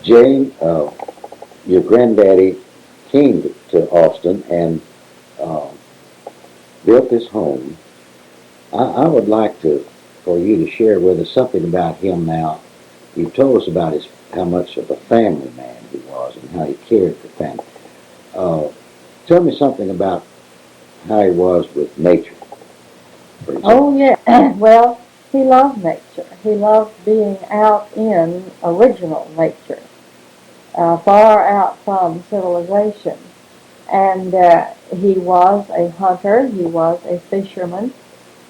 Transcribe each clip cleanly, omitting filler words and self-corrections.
Jane, your granddaddy came to Austin and uh, built this home. I would like for you to share with us something about him now. You've told us about how much of a family man he was and how he cared for family. Uh, Tell me something about how he was with nature, for example. Oh, yeah. Well, he loved nature. He loved being out in original nature, far out from civilization. And he was a hunter. He was a fisherman.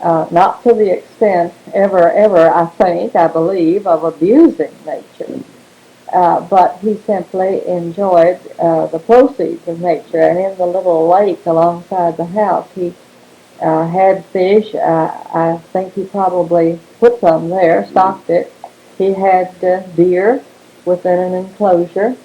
Not to the extent ever, I believe, of abusing nature. But he simply enjoyed the proceeds of nature. And in the little lake alongside the house, he had fish. I think he probably put some there, stocked it. He had deer within an enclosure.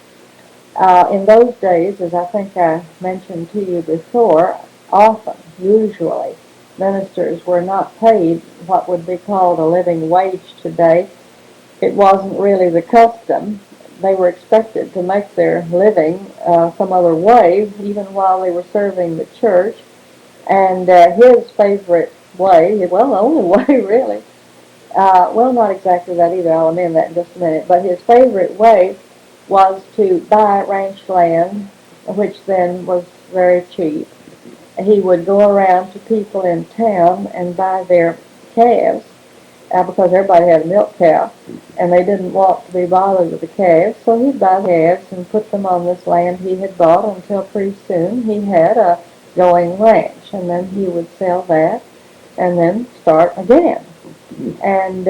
In those days, as I think I mentioned to you before, often, usually, ministers were not paid what would be called a living wage today. It wasn't really the custom. They were expected to make their living some other way, even while they were serving the church. And his favorite way, well, the only way really, well, not exactly that either, I'll amend that in just a minute, but his favorite way was to buy ranch land, which then was very cheap. He would go around to people in town and buy their calves, because everybody had a milk cow, and they didn't want to be bothered with the calves, so he'd buy the calves and put them on this land he had bought until pretty soon he had a going ranch, and then he would sell that and then start again. And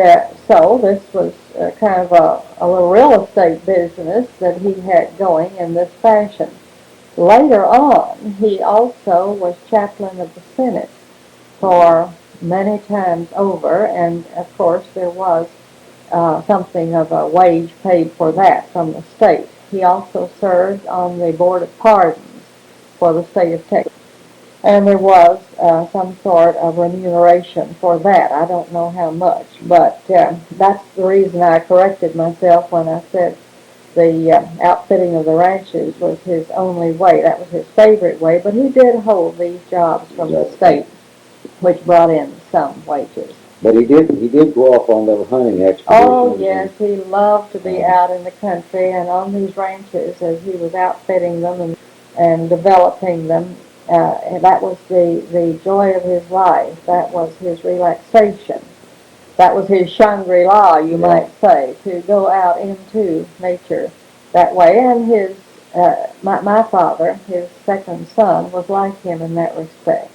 so this was kind of a little real estate business that he had going in this fashion. Later on, he also was chaplain of the Senate for many times over, and of course there was something of a wage paid for that from the state. He also served on the Board of Pardons for the state of Texas, and there was some sort of remuneration for that. I don't know how much, but that's the reason I corrected myself when I said the outfitting of the ranches was his only way. That was his favorite way, but he did hold these jobs from the state, which brought in some wages. But he did go off on little hunting Oh, expeditions yes, he loved to be out in the country and on these ranches as he was outfitting them and developing them. And that was the joy of his life. That was his relaxation. That was his Shangri-La, you might say, to go out into nature that way. And my father, his second son, was like him in that respect.